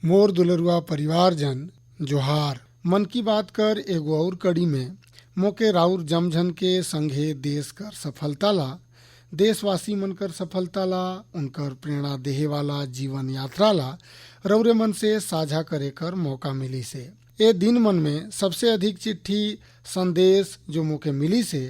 मोर दुलरुआ परिवारजन जोहार। मन की बात कर एगो और कड़ी में मोके राउर जमझन के संघे देश कर सफलता ला, देशवासी मन कर सफलता ला, उनकर प्रेरणा देहे वाला जीवन यात्रा ला रौरे मन से साझा करे कर मौका मिली से। ए दिन मन में सबसे अधिक चिट्ठी संदेश जो मोके मिली से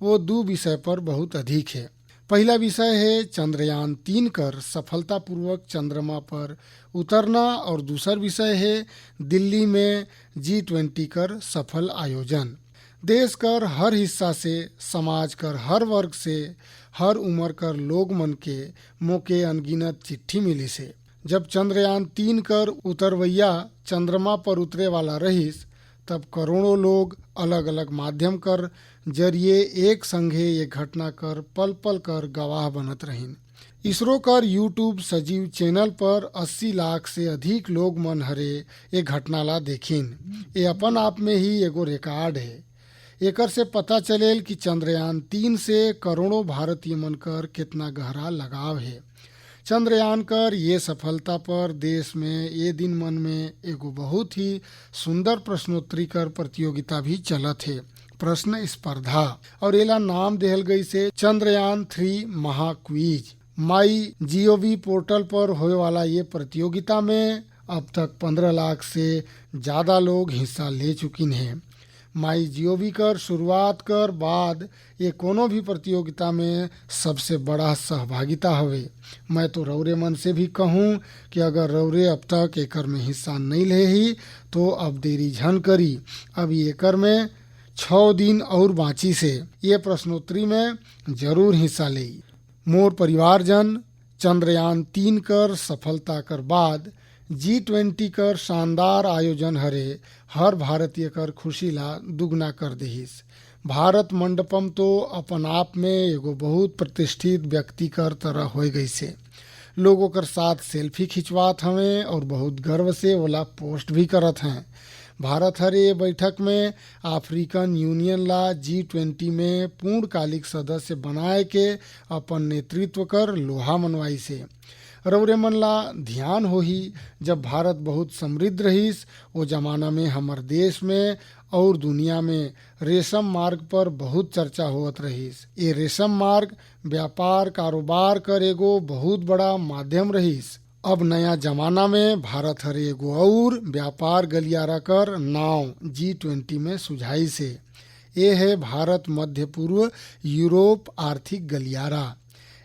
वो दो विषय पर बहुत अधिक है। पहला विषय है चंद्रयान 3 कर सफलतापूर्वक चंद्रमा पर उतरना और दूसरा विषय है दिल्ली में G20 कर सफल आयोजन। देश कर हर हिस्सा से, समाज कर हर वर्ग से, हर उम्र कर लोग मन के मोके अनगिनत चिट्ठी मिली से। जब चंद्रयान 3 कर उतरवैया चंद्रमा पर उतरे वाला रहीस तब करोड़ों लोग अलग अलग माध्यम कर जरिए एक संघे ये घटना कर पल पल कर गवाह बनत रहीन। इसरो कर यूट्यूब सजीव चैनल पर 80 लाख से अधिक लोग मन हरे ये घटना ला देखिन। ये अपन आप में ही एगो रिकॉर्ड है। एकर से पता चलेल कि चंद्रयान 3 से करोड़ों भारतीय मन कर कितना गहरा लगाव है। चंद्रयान कर ये सफलता पर देश में ये दिन मन में एगो बहुत ही सुंदर प्रश्नोत्तरी कर प्रतियोगिता भी चलत है, प्रश्न स्पर्धा, और एला नाम देहल गई से चंद्रयान 3 महाक्विज। MyGov पोर्टल पर होए वाला ये प्रतियोगिता में अब तक 15 लाख से ज़्यादा लोग हिस्सा ले चुकिन हैं। MyGov कर शुरुआत कर बाद ये कोनो भी प्रतियोगिता में सबसे बड़ा सहभागिता हवे। मैं तो रौरे मन से भी कहूँ कि अगर रौरे अब तक एकर में हिस्सा नहीं ले ही तो अब देरी झन करी। अब एकर में 6 दिन और बाँची से ये प्रश्नोत्तरी में जरूर हिस्सा ले। मोर परिवारजन, चंद्रयान 3 कर सफलता कर बाद G20 कर शानदार आयोजन हरे हर भारतीय कर खुशी ला दुगना कर देहिस। भारत मंडपम तो अपन आप में एगो बहुत प्रतिष्ठित व्यक्ति कर तरह हो गई से। लोगों कर साथ सेल्फी खिंचवात हमें और बहुत गर्व से ओला पोस्ट भी करत हैं। भारत हरे बैठक में अफ्रीकन यूनियन ला G20 में पूर्णकालिक सदस्य बनाए के अपन नेतृत्व कर लोहा मनवाई से। रौरे मन ला ध्यान होही जब भारत बहुत समृद्ध रहीस वो जमाना में हमर देश में और दुनिया में रेशम मार्ग पर बहुत चर्चा होत रहीस। ये रेशम मार्ग व्यापार कारोबार कर एगो बहुत बड़ा माध्यम रहीस। अब नया जमाना में भारत हर एगो और व्यापार गलियारा कर नाव G20 में सुझाई से। ये है भारत मध्य पूर्व यूरोप आर्थिक गलियारा।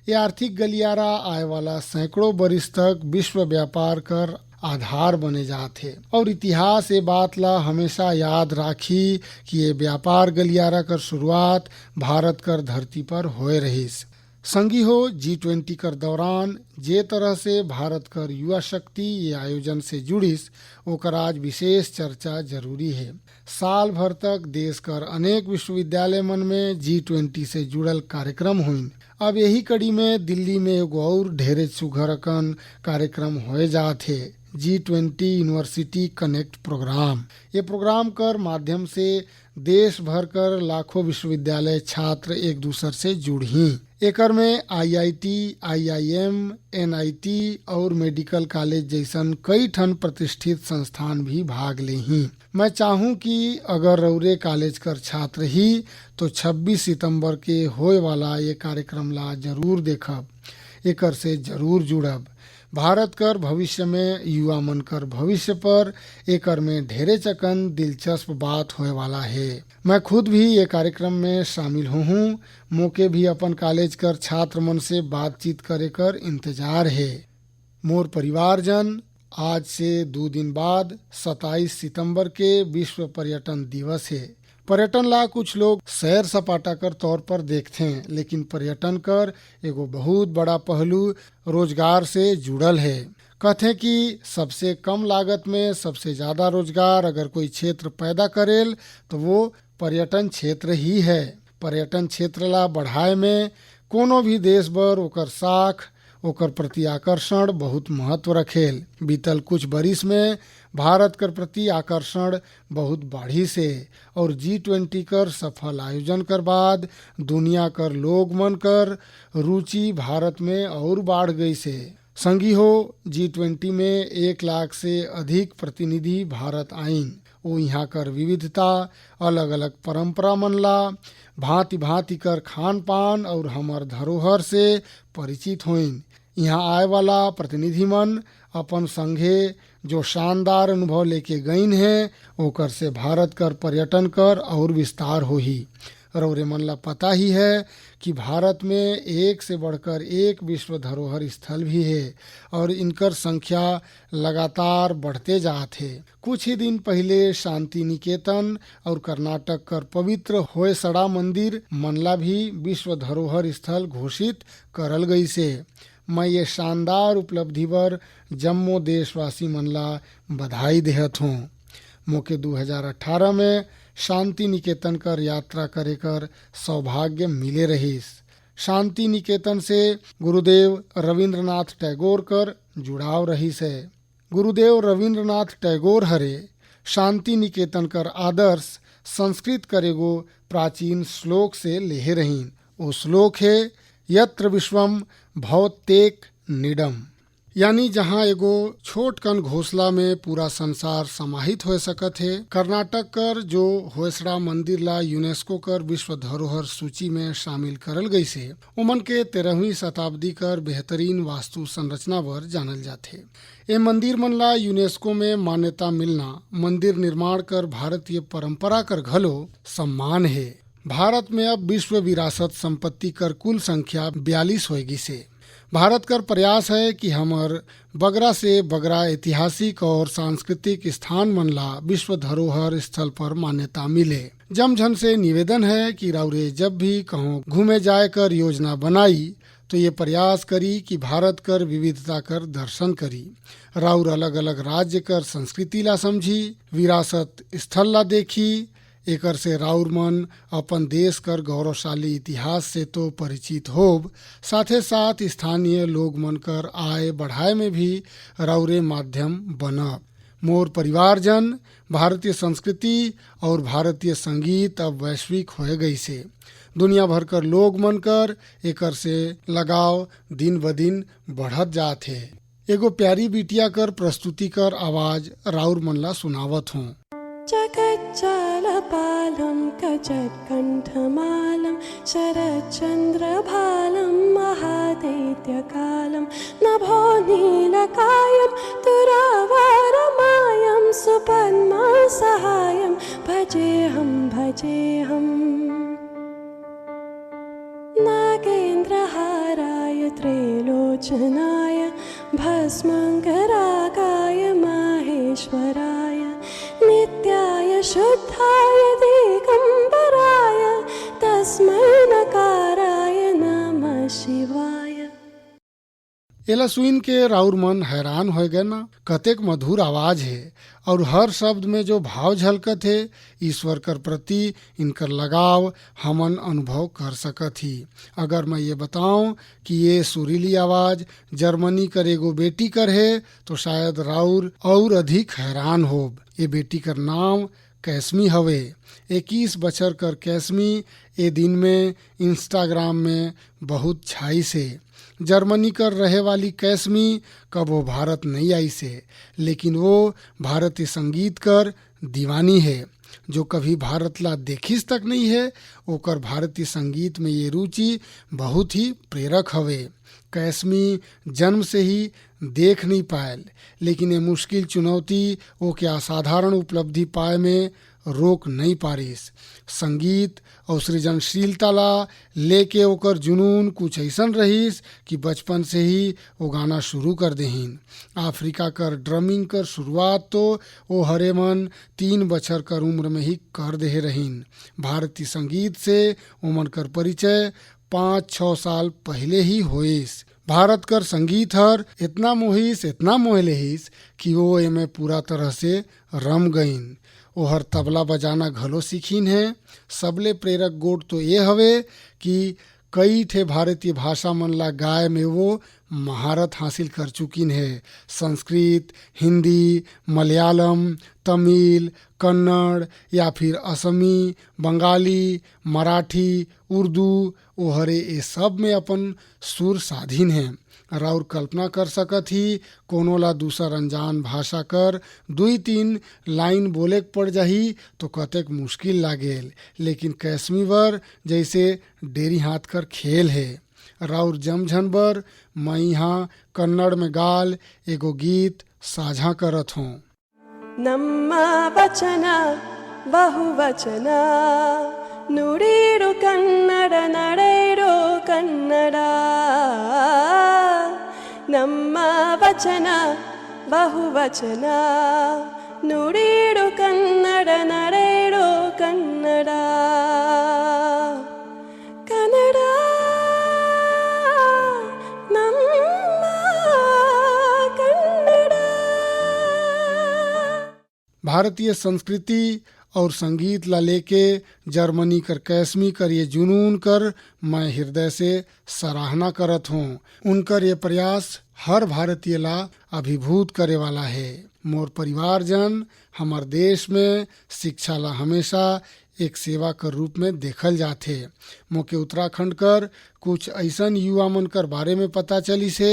ये आर्थिक गलियारा आए वाला सैकड़ों बरिस तक विश्व व्यापार कर आधार बने जाते और इतिहास ये बात ला हमेशा याद राखी कि ये व्यापार गलियारा कर शुरुआत भारत कर धरती पर होए रहीस। संगी हो G20 कर दौरान जे तरह से भारत कर युवा शक्ति ये आयोजन से जुड़िस ओकर आज विशेष चर्चा जरूरी है। साल भर तक देश कर अनेक विश्वविद्यालय मन में G20 से जुड़ल कार्यक्रम हुइन। अब यही कड़ी में दिल्ली में एगो और ढेरे सुघरकन कार्यक्रम होए जात है, G20 यूनिवर्सिटी कनेक्ट प्रोग्राम। ये प्रोग्राम कर माध्यम से देश भर कर लाखों विश्वविद्यालय छात्र एक दूसरे से जुड़ी। एकर में IIT, IIM, NIT और मेडिकल कॉलेज जैसन कई ठन प्रतिष्ठित संस्थान भी भाग ले ही। मैं चाहूँ कि अगर रौरे कॉलेज कर छात्र ही तो 26 सितंबर के होए वाला ये कार्यक्रम ला जरूर देखब, एकर से जरूर जुड़ब। भारत कर भविष्य में युवा मन कर भविष्य पर एकर में ढेरे चकन दिलचस्प बात होए वाला है। मैं खुद भी ये कार्यक्रम में शामिल हूँ। मोके भी अपन कॉलेज कर छात्र मन से बातचीत करे कर इंतजार है। मोर परिवारजन, आज से 2 दिन बाद 27 सितंबर के विश्व पर्यटन दिवस है। पर्यटन ला कुछ लोग सैर सपाटा कर तौर पर देखते हैं, लेकिन पर्यटन कर एगो बहुत बड़ा पहलू रोजगार से जुड़ल है। कहते कि सबसे कम लागत में सबसे ज़्यादा रोजगार अगर कोई क्षेत्र पैदा करेल तो वो पर्यटन क्षेत्र ही है। पर्यटन क्षेत्र ला बढ़ाए में कोनो भी देश बर ओकर साख ओकर प्रति आकर्षण बहुत महत्व रखेल। बीतल कुछ बरिस में भारत कर प्रति आकर्षण बहुत बढ़ी से और G20 कर सफल आयोजन कर बाद दुनिया कर लोग मन कर रुचि भारत में और बढ़ गई से। संगी हो G20 में 1 लाख से अधिक प्रतिनिधि भारत आइन। वो यहाँ कर विविधता, अलग अलग परंपरा मनला, भांति भांति कर खान पान और हमार धरोहर से परिचित होइन। यहाँ आए वाला प्रतिनिधि मन अपन संघे जो शानदार अनुभव लेके गईन है, ओकर से भारत कर पर्यटन कर और विस्तार होही। रौरे मन ला पता ही है कि भारत में एक से बढ़कर एक विश्व धरोहर स्थल भी है और इनकर संख्या लगातार बढ़ते जात है। कुछ ही दिन पहले शांति निकेतन और कर्नाटक कर पवित्र होयसड़ा मंदिर मनला भी विश्व धरोहर स्थल घोषित करल गई से। मैं ये शानदार उपलब्धि पर जम्मो देशवासी मनला बधाई देहत हूँ। मोके 2018 में शांति निकेतन कर यात्रा करे कर सौभाग्य मिले रहीस। शांति निकेतन से गुरुदेव रविंद्रनाथ टैगोर कर जुड़ाव रहीस है। गुरुदेव रविंद्रनाथ टैगोर हरे शांति निकेतन कर आदर्श संस्कृत करेगो प्राचीन श्लोक से लेहे रहीन। वो श्लोक है यत्र विश्वम भवत्येक निडम, यानी जहाँ एगो छोट कन घोंसला में पूरा संसार समाहित हो सकत है। कर्नाटक कर जो होयसड़ा मंदिर ला यूनेस्को कर विश्व धरोहर सूची में शामिल करल गई से उमन के 13वीं शताब्दी कर बेहतरीन वास्तु संरचना पर जानल जाथे। ये मंदिर मन ला यूनेस्को में मान्यता मिलना मंदिर निर्माण कर भारतीय परंपरा कर घलो सम्मान है। भारत में अब विश्व विरासत संपत्ति कर कुल संख्या 42 होगी से। भारत कर प्रयास है कि हमर बगरा से बगरा ऐतिहासिक और सांस्कृतिक स्थान मन ला विश्व धरोहर स्थल पर मान्यता मिले। जमझन से निवेदन है कि राउरे जब भी कहो घूमे जाए कर योजना बनाई तो ये प्रयास करी कि भारत कर विविधता कर दर्शन करी, राउर अलग अलग राज्य कर संस्कृति ला समझी, विरासत स्थल ला देखी। एकर से राउर मन अपन देश कर गौरवशाली इतिहास से तो परिचित होब, साथे साथ स्थानीय लोग मन कर आय बढ़ाए में भी राउरे माध्यम बनब। मोर परिवारजन, भारतीय संस्कृति और भारतीय संगीत अब वैश्विक हो गई से। दुनिया भर कर लोग मन कर एकर से लगाव दिन ब दिन बढ़त जात है। एगो प्यारी बिटिया कर प्रस्तुति कर आवाज राउर मन ला सुनावत हूँ। जगच्चालपालं कचत्कण्ठमालं शरच्चन्द्रभालं महादैत्यकालं नभो नीलकायं तुरावरमायं सुपद्मसहायं भजेऽहं नागेन्द्रहाराय त्रैलोचनाय भस्मङ्गरागाय माहेश्वराय नित्याय शुद्धाय दिगंबराय तस्मै नकाराय नमः शिवाय। एला सुन के राउर मन हैरान हो गए ना, कतेक मधुर आवाज है और हर शब्द में जो भाव झलकत है, ईश्वर कर प्रति इनकर लगाव हमन अनुभव कर सकत ही। अगर मैं ये बताऊं कि ये सुरीली आवाज जर्मनी कर एगो बेटी कर है तो शायद राउर और अधिक हैरान होब। ये बेटी कर नाम कैसमी हवे। 21 बछर कर कैसमी ए दिन में इंस्टाग्राम में बहुत छाई से। जर्मनी कर रहे वाली कैसमी कबो भारत नहीं आई से, लेकिन वो भारतीय संगीत कर दीवानी है। जो कभी भारत ला देखिस तक नहीं है, ओकर भारतीय संगीत में ये रुचि बहुत ही प्रेरक हवे। कैसमी जन्म से ही देख नहीं पायल, लेकिन ये मुश्किल चुनौती वो के असाधारण उपलब्धि पाए में रोक नहीं पारिस। संगीत और सृजनशीलता ला लेके ओकर जुनून कुछ ऐसन रहीस कि बचपन से ही वो गाना शुरू कर देहिन। अफ्रीका कर ड्रमिंग कर शुरुआत तो वो हरे मन 3 बछर कर उम्र में ही कर देहे रहीन। भारतीय संगीत से उमन कर परिचय 5-6 साल पहले ही होइस। भारत कर संगीत हर इतना मोह लेहिस कि वो एमे पूरा तरह से रम गईन। ओहर तबला बजाना घलो सीखीन है। सबले प्रेरक गोट तो ये हवे कि कई ठे भारतीय भाषा मन ला गाय में वो महारत हासिल कर चुकिन है। संस्कृत, हिंदी, मलयालम, तमिल, कन्नड़ या फिर असमी, बंगाली, मराठी, उर्दू ओहरे ये सब में अपन सुर साधीन है। राउर कल्पना कर सकत ही कोनो ला दूसर अनजान भाषा कर 2-3 लाइन बोले पड़ जाही तो कतेक मुश्किल लागेल, लेकिन कैसमी बर जैसे डेरी हाथ कर खेल है। राउर जमझन बर मैं यहाँ कन्नड़ में गाल एगो गीत साझा करत हूँ। ನಮ್ಮ ವಚನ ಬಹುವಚನ ನುಡಿರು ಕನ್ನಡ ನಡೆಯಿರೋ ಕನ್ನಡ ನಮ್ಮ ವಚನ ಬಹುವಚನ ನುಡಿರು ಕನ್ನಡ ನಡೆಯಿರೋ ಕನ್ನಡ ಕನ್ನಡ ನಮ್ಮ ಕನ್ನಡ। भारतीय संस्कृति और संगीत ला लेके जर्मनी कर कैसमी कर ये जुनून कर मैं हृदय से सराहना करत हूँ। उनकर ये प्रयास हर भारतीय ला अभिभूत करे वाला है। मोर परिवारजन हमार देश में शिक्षा ला हमेशा एक सेवा कर रूप में देखल जाथे। मोके उत्तराखंड कर कुछ ऐसन युवा मन कर बारे में पता चली से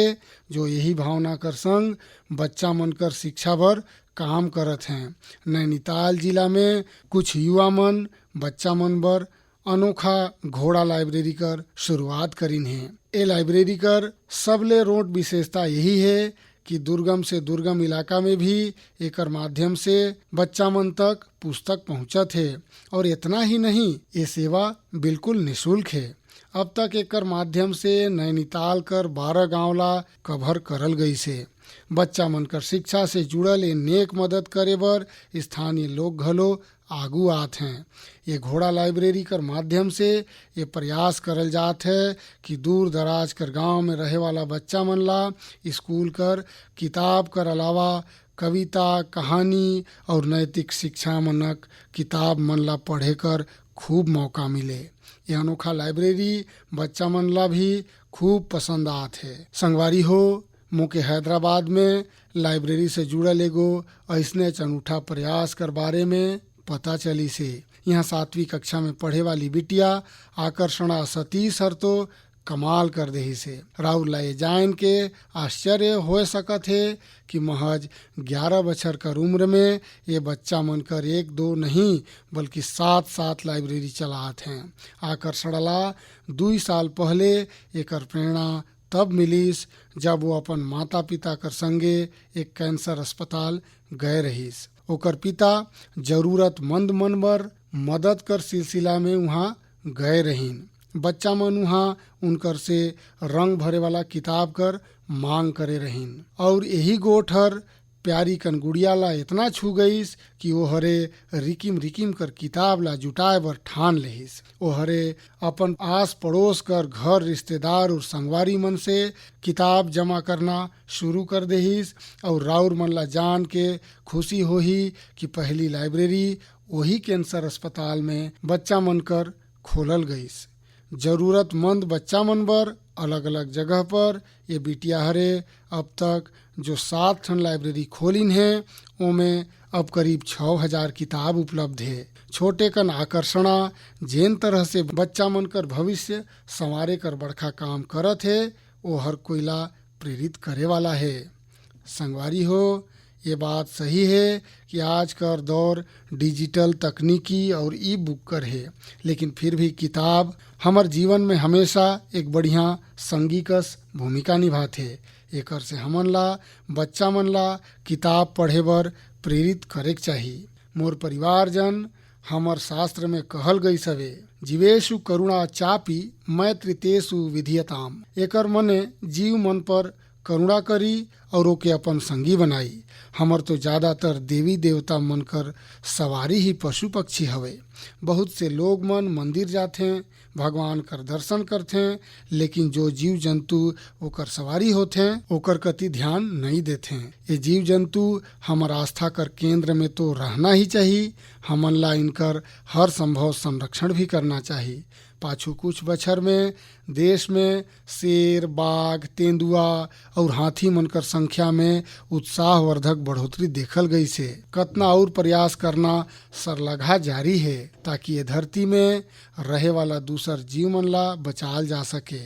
जो यही भावना कर संग बच्चा मन कर शिक्षा बर काम करत हैं। नैनीताल जिला में कुछ युवा मन बच्चा मन बर अनोखा घोड़ा लाइब्रेरी कर शुरुआत करीन है। ये लाइब्रेरी कर सबले रोट विशेषता यही है कि दुर्गम से दुर्गम इलाका में भी एकर माध्यम से बच्चा मन तक पुस्तक पहुंचत है। और इतना ही नहीं, ये सेवा बिल्कुल निःशुल्क है। अब तक एकर माध्यम से नैनीताल कर 12 गांव ला कवर करल गई से। बच्चा मन कर शिक्षा से जुड़ल ये नेक मदद करे बर स्थानीय लोग घलो आगू आत हैं। ये घोड़ा लाइब्रेरी कर माध्यम से ये प्रयास करल जात है कि दूर दराज कर गांव में रहे वाला बच्चा मन ला स्कूल कर किताब कर अलावा कविता, कहानी और नैतिक शिक्षा मनक किताब मन ला पढ़े कर खूब मौका मिले। यह अनोखा लाइब्रेरी बच्चा मन ला भी खूब पसंद आत है। संगवारी हो, मोके हैदराबाद में लाइब्रेरी से जुड़ल एगो ऐसने अनूठा प्रयास कर बारे में पता चली से। यहाँ 7वीं कक्षा में पढ़े वाली बिटिया आकर्षणा सतीश हर तो कमाल कर दही से। राउर लाए जान के आश्चर्य हो सकत है कि महज 11 बछर कर उम्र में ये बच्चा मन कर 1-2 नहीं बल्कि 7 लाइब्रेरी चलात हैं। आकर्षणला 2 साल पहले एकर प्रेरणा तब मिलीस जब वो अपन माता पिता कर संगे एक कैंसर अस्पताल गए रहीस। ओकर पिता जरूरतमंद मन बर मदद कर सिलसिला में वहाँ गए रहीन। बच्चा मन वहाँ उनकर से रंग भरे वाला किताब कर मांग करे रहीन और यही गोठर प्यारी कन गुड़िया ला इतना छू गईस कि वो हरे रिकिम कर किताब ला जुटाए बर ठान लेहिस। वो हरे अपन आस पड़ोस कर घर रिश्तेदार और संगवारी मन से किताब जमा करना शुरू कर देहिस। और राउर मन ला जान के खुशी होही कि पहली लाइब्रेरी वही कैंसर अस्पताल में बच्चा मन कर खोलल गईस। जरूरतमंद बच्चा मन बर अलग अलग जगह पर ये बिटिया हरे अब तक जो 7 ठन लाइब्रेरी खोलिन है उनमें अब करीब 6000 किताब उपलब्ध है। छोटे कन आकर्षणा जेन तरह से बच्चा मन कर भविष्य संवारे कर बड़खा काम करत है वो हर कोईला प्रेरित करे वाला है। संगवारी हो, ये बात सही है कि आज कर दौर डिजिटल तकनीकी और ई बुक कर है, लेकिन फिर भी किताब हमार जीवन में हमेशा एक बढ़िया संगी कस भूमिका निभाते। एकर से हमन ला बच्चा मन ला किताब पढ़े बर प्रेरित करे चाहिए। मोर परिवारजन, हमर शास्त्र में कहल गई सवे जीवेशु करुणा चापी मैत्रितेषु विधीयताम। एकर मने जीव मन पर करुणा करी और ओके अपन संगी बनाई। हमर तो ज़्यादातर देवी देवता मन कर सवारी ही पशु पक्षी हवे। बहुत से लोग मन मंदिर जाते हैं, भगवान कर दर्शन करते हैं, लेकिन जो जीव जंतु ओकर सवारी होते हैं ओकर कति ध्यान नहीं देते हैं। ये जीव जंतु हमर आस्था कर केंद्र में तो रहना ही चाहिए। हमन ला इनकर हर संभव संरक्षण भी करना चाहिए। पाछू कुछ बछर में देश में शेर, बाघ, तेंदुआ और हाथी मन कर संख्या में उत्साहवर्धक बढ़ोतरी देखल गई से। कतना और प्रयास करना सरलगा जारी है ताकि ये धरती में रहे वाला दूसर जीव मन ला बचाल जा सके।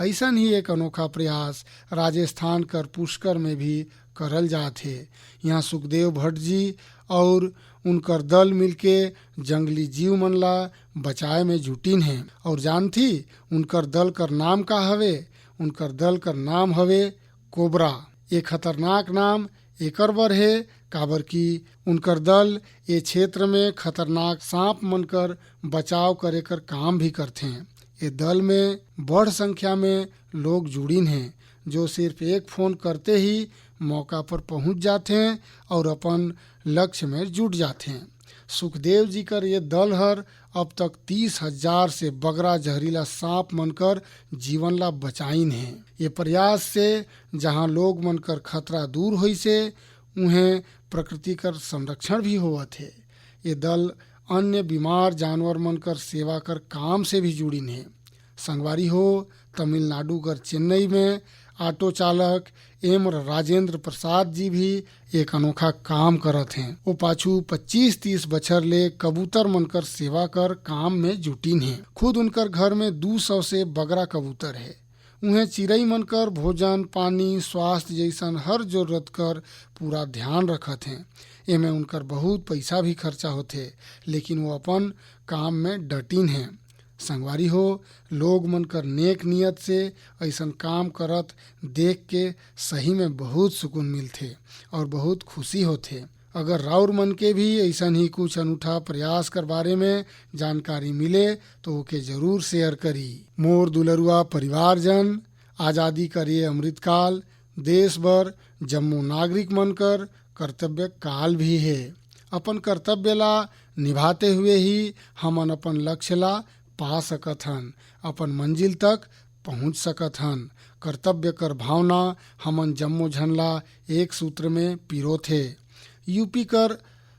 ऐसा ही एक अनोखा प्रयास राजस्थान कर पुष्कर में भी करल जात है। यहाँ सुखदेव भट्ट जी और उनकर दल मिलके जंगली जीव मन ला बचाए में जुटिन हैं। और जानथी उनकर दल कर नाम का हवे? उनकर दल कर नाम हवे कोबरा। ये खतरनाक नाम एकर बर है काबर की उनकर दल ये क्षेत्र में खतरनाक सांप मन कर बचाव करे कर काम भी करते हैं। ये दल में बड़ संख्या में लोग जुड़िन हैं जो सिर्फ एक फोन करते ही मौका पर पहुंच जाते हैं और अपन लक्ष्य में जुट जाते हैं। सुखदेव जी कर ये दल हर अब तक 30,000 से बगरा जहरीला सांप मनकर जीवन ला बचाइन है। ये प्रयास से जहां लोग मनकर खतरा दूर हुई से उन्हें प्रकृति कर संरक्षण भी होवत है। ये दल अन्य बीमार जानवर मनकर सेवा कर काम से भी जुड़िन है। संगवारी हो तमिलनाडु कर चेन्नई में ऑटो चालक एम राजेंद्र प्रसाद जी भी एक अनोखा काम करत हैं। वो पाछू 25-30 बछर ले कबूतर मनकर सेवा कर काम में जुटिन हैं। खुद उनकर घर में 200 से बगरा कबूतर है। उन्हें चिड़ई मनकर भोजन पानी स्वास्थ्य जैसन हर जरूरत कर पूरा ध्यान रखत हैं। एमें उनकर बहुत पैसा भी खर्चा होते लेकिन वो अपन काम में डटिन हैं। संगवारी हो लोग मनकर नेक नियत से ऐसन काम करत देख के सही में बहुत सुकून मिलथे और बहुत खुशी होथे। अगर राउर मन के भी ऐसा ही कुछ अनूठा प्रयास कर बारे में जानकारी मिले तो ओके जरूर शेयर करी। मोर दुलरुआ परिवारजन, आज़ादी कर ये अमृतकाल देश भर जम्मू नागरिक मनकर कर्तव्य काल भी है। अपन कर्तव्य ला निभाते हुए ही हमन अपन लक्ष्य ला पा सकत हन, अपन मंजिल तक पहुंच सकत हन। कर्तव्य कर भावना हमन जम्मो झन ला एक सूत्र में पिरोथे। यूपी कर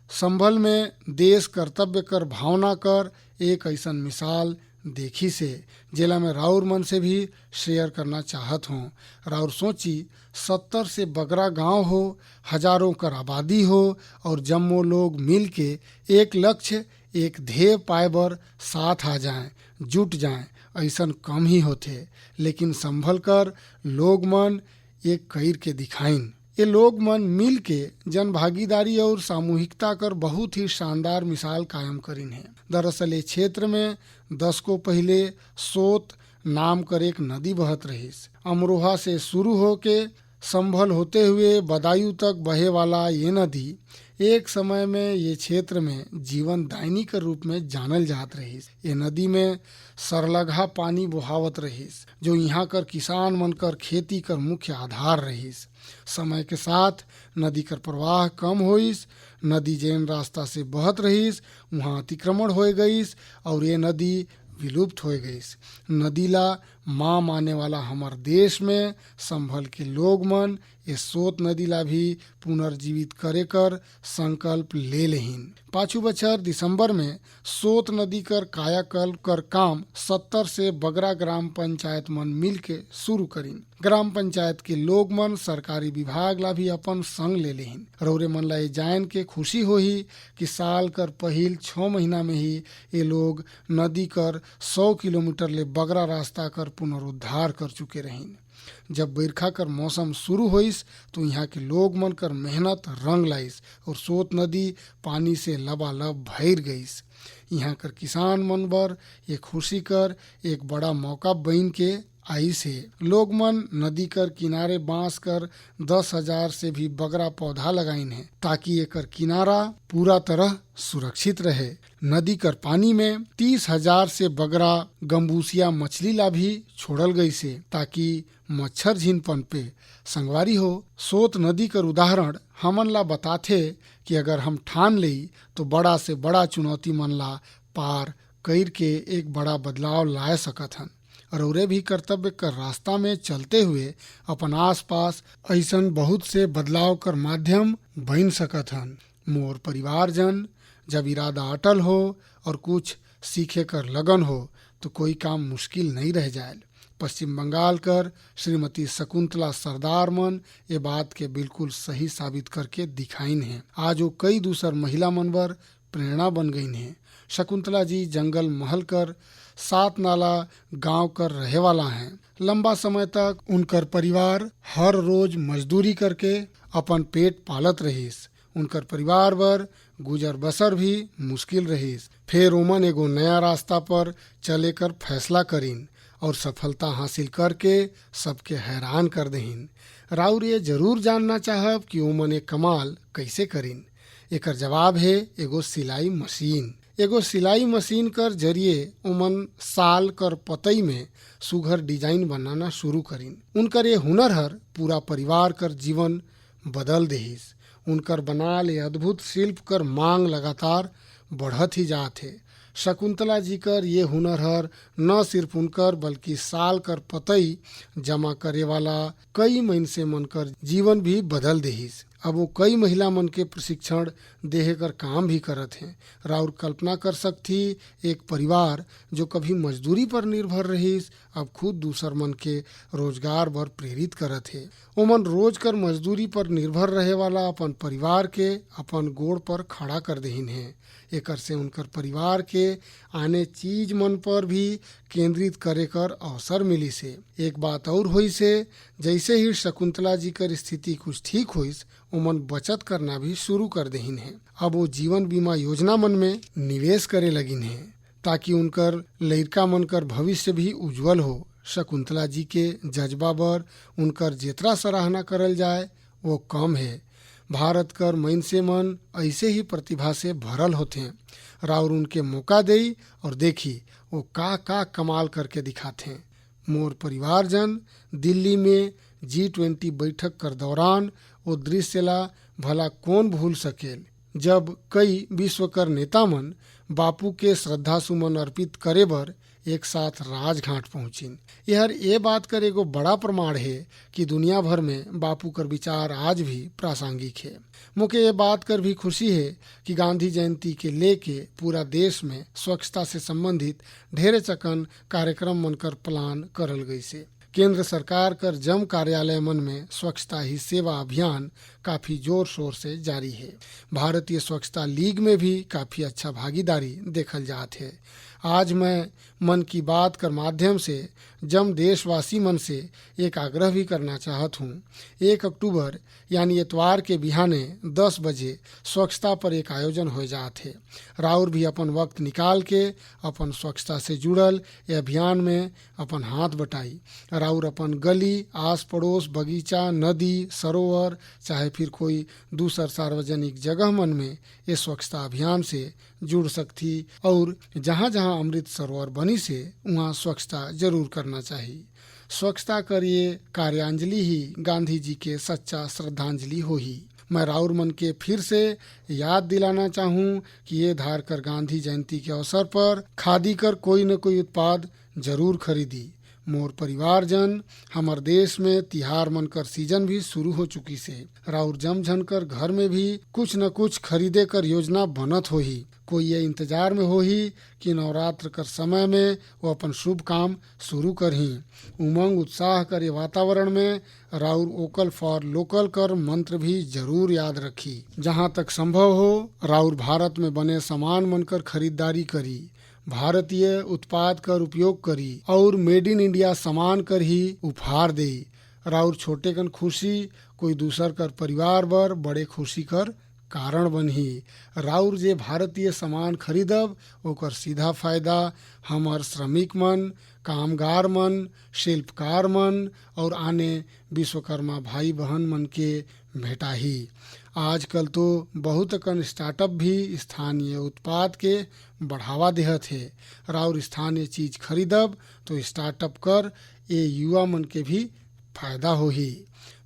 संभल में देश कर्तव्य कर भावना कर एक ऐसन मिसाल देखी से जेला में राउर मन से भी शेयर करना चाहत हूँ। राउर सोची 70 से बगरा गांव हो, हजारों कर आबादी हो और जम्मो लोग मिल के एक लक्ष्य एक ध्येय पाए बर साथ आ जाएं, जुट जाएं, ऐसन कम ही होते लेकिन संभल कर लोग मन एक कईर के दिखाइन। ये लोग मन मिल के जन भागीदारी और सामूहिकता कर बहुत ही शानदार मिसाल कायम करीन है। दरअसल ये क्षेत्र में 10 को पहले सोत नाम कर एक नदी बहत रहीस। अमरोहा से शुरू होके संभल होते हुए बदायूं तक बहे वाला ये नदी एक समय में ये क्षेत्र में जीवन दायिनी के रूप में जानल जात रहीस। ये नदी में सरलगा पानी बहावत रहीस जो यहाँ कर किसान मन कर खेती कर मुख्य आधार रहीस। समय के साथ नदी कर प्रवाह कम होइस। नदी जैन रास्ता से बहत रहीस वहाँ अतिक्रमण हो गईस और ये नदी विलुप्त हो गईस। नदी ला माँ माने वाला हमार देश में संभल के लोग मन ये सोत नदी ला भी पुनर्जीवित करे कर संकल्प ले लेहिन। पाछू बछर दिसंबर में सोत नदी कर कायाकल्प कर काम 70 से बगरा ग्राम पंचायत मन मिल के शुरू करीन। ग्राम पंचायत के लोग मन सरकारी विभाग ला भी अपन संग ले लेहिन। रौरे मन ला ये जान के खुशी होही कि साल कर पहिल 6 महीना में ही ये लोग नदी कर 100 किलोमीटर ले बगरा रास्ता कर पुनरुद्धार कर चुके रहीन। जब बरखा कर मौसम शुरू होइस तो यहाँ के लोग मन कर मेहनत रंग लाइस और सोत नदी पानी से लबालब भर गईस। यहाँ कर किसान मन बर ये खुशी कर एक बड़ा मौका बन के आई से। लोग मन नदी कर किनारे बांस कर 10,000 से भी बगरा पौधा लगाइन है ताकि एकर किनारा पूरा तरह सुरक्षित रहे। नदी कर पानी में 30,000 से बगरा गंबूसिया मछली ला भी छोड़ल गई से ताकि मच्छर झिन पनपे। संगवारी हो सोत नदी कर उदाहरण हमन ला बताथे कि अगर हम ठान लई तो बड़ा से बड़ा चुनौती मन ला पार कर के एक बड़ा बदलाव लाए सकत हन। और भी कर्तव्य कर रास्ता में चलते हुए अपन आसपास ऐसन बहुत से बदलाव कर माध्यम बन सकत हन। मोर परिवारजन, जब इरादा अटल हो और कुछ सीखे कर लगन हो तो कोई काम मुश्किल नहीं रह जाए। पश्चिम बंगाल कर श्रीमती शकुंतला सरदार मन ये बात के बिल्कुल सही साबित करके दिखाइन है। आज वो कई दूसर महिला मन बर प्रेरणा बन गई हैं। शकुंतला जी जंगल महल कर 7 नाला गांव कर रहे वाला हैं। लंबा समय तक उनकर परिवार हर रोज मजदूरी करके अपन पेट पालत रहीस। उनकर परिवार बर गुजर बसर भी मुश्किल रहीस। फिर ओमन एगो नया रास्ता पर चले कर फैसला करीन और सफलता हासिल करके सबके हैरान कर दहीन। राउर ये जरूर जानना चाहब कि ओमन एक कमाल कैसे करीन। एकर जवाब है एगो सिलाई मशीन। एगो सिलाई मशीन कर जरिए ओमन साल कर पतई में सुघर डिजाइन बनाना शुरू करीन। उनकर ये हुनर हर पूरा परिवार कर जीवन बदल देहिस। उनकर बनाल ये अद्भुत शिल्प कर मांग लगातार बढ़त ही जात है। शकुंतला जी कर ये हुनर हर न सिर्फ उनकर बल्कि साल कर पतई जमा करे वाला कई मइनसे मन कर जीवन भी बदल देहिस। अब वो कई महिला मन के प्रशिक्षण देहे कर काम भी करत हैं। राउर कल्पना कर सकती एक परिवार जो कभी मजदूरी पर निर्भर रहीस अब खुद दूसर मन के रोजगार बर प्रेरित करत है। ओमन रोज कर मजदूरी पर निर्भर रहे वाला अपन परिवार के अपन गोड़ पर खड़ा कर देहिन है। एकर से उनकर परिवार के आने चीज मन पर भी केंद्रित करे कर अवसर मिली से। एक बात और हुई से, जैसे ही शकुंतला जी कर स्थिति कुछ ठीक हुईस ओमन बचत करना भी शुरू कर देहिन है। अब वो जीवन बीमा योजना मन में निवेश करे लगिन है ताकि उनकर लइका मन कर भविष्य भी उज्जवल हो। शकुंतला जी के जज्बा बर उनकर जेतरा सराहना करल जाए वो कम है। भारत कर मइनसे मन ऐसे ही प्रतिभा से भरल होते हैं। राउर उनके मौका देई और देखी वो का कमाल करके दिखाते हैं। मोर परिवारजन, दिल्ली में G20 बैठक कर दौरान वो दृश्य ला भला कौन भूल सकेल जब कई विश्व कर नेता मन बापू के श्रद्धा सुमन अर्पित करे बर एक साथ राजघाट पहुंचिन। यह ये बात कर एगो बड़ा प्रमाण है कि दुनिया भर में बापू कर विचार आज भी प्रासंगिक है। मुझे ये बात कर भी खुशी है कि गांधी जयंती के लेके पूरा देश में स्वच्छता से संबंधित ढेरे चकन कार्यक्रम मनकर प्लान करल गई से। केंद्र सरकार कर जम कार्यालय मन में स्वच्छता ही सेवा अभियान काफी जोर शोर से जारी है। भारतीय स्वच्छता लीग में भी काफी अच्छा भागीदारी देखल जात है। आज मैं मन की बात कर माध्यम से जम देशवासी मन से एक आग्रह भी करना चाहत हूँ। 1 अक्टूबर यानी इतवार के बिहाने 10 बजे स्वच्छता पर एक आयोजन हो जात है। राउर भी अपन वक्त निकाल के अपन स्वच्छता से जुड़ल ये अभियान में अपन हाथ बटाई। राउर अपन गली, आस पड़ोस, बगीचा, नदी, सरोवर चाहे फिर कोई दूसर सार्वजनिक जगह मन में ये स्वच्छता अभियान से जुड़ सकती और जहाँ जहाँ अमृत सरोवर बनी से वहाँ स्वच्छता जरूर करना चाहिए। स्वच्छता करिए कार्यांजलि ही गांधी जी के सच्चा श्रद्धांजलि हो ही। मैं राउर मन के फिर से याद दिलाना चाहूँ कि ये धार कर गांधी जयंती के अवसर पर खादी कर कोई न कोई उत्पाद जरूर खरीदी। मोर परिवारजन, हमार देश में तिहार मन कर सीजन भी शुरू हो चुकी से। राउर जमझन कर घर में भी कुछ न कुछ खरीदे कर योजना बनत हो ही। कोई ये इंतजार में हो ही कि नवरात्र कर समय में वो अपन शुभ काम शुरू कर ही। उमंग उत्साह कर ये वातावरण में राउर वोकल फॉर लोकल कर मंत्र भी जरूर याद रखी। जहाँ तक संभव हो राउर भारत में बने सामान मन कर खरीदारी करी, भारतीय उत्पाद कर उपयोग करी और मेड इन इंडिया सामान कर ही उपहार दे। राउर छोटे कन खुशी कोई दूसर कर परिवार बर बड़े खुशी कर कारण बनही। राउर जे भारतीय सामान खरीदब ओकर सीधा फायदा हमार श्रमिक मन, कामगार मन, शिल्पकार मन और आने विश्वकर्मा भाई बहन मन के भेटाही। आजकल तो बहुत कन स्टार्टअप भी स्थानीय उत्पाद के बढ़ावा देहत है। राउर स्थानीय चीज खरीदब तो स्टार्टअप कर ये युवा मन के भी फायदा हो ही।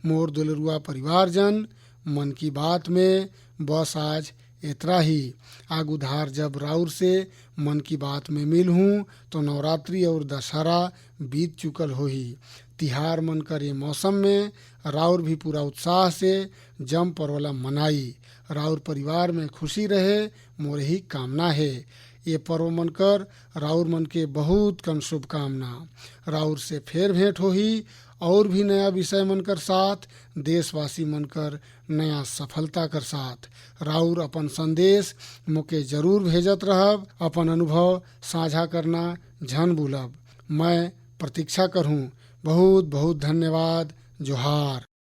मोर दुलरुआ परिवारजन, मन की बात में बस आज इतना ही। आग उधार जब राउर से मन की बात में मिल हूँ तो नवरात्रि और दशहरा बीत चुकल हो ही। तिहार मनकर ये मौसम में राउर भी पूरा उत्साह से जम पर्वला मनाई। राउर परिवार में खुशी रहे मोर ही कामना है। ये पर्व मनकर राउर मन के बहुत कन शुभकामना। राउर से फेर भेंट होही और भी नया विषय मनकर साथ, देशवासी मनकर नया सफलता कर साथ। राउर अपन संदेश मोके जरूर भेजत रहब, अपन अनुभव साझा करना झन भूलब। मैं प्रतीक्षा करहूँ। बहुत बहुत धन्यवाद। जोहार।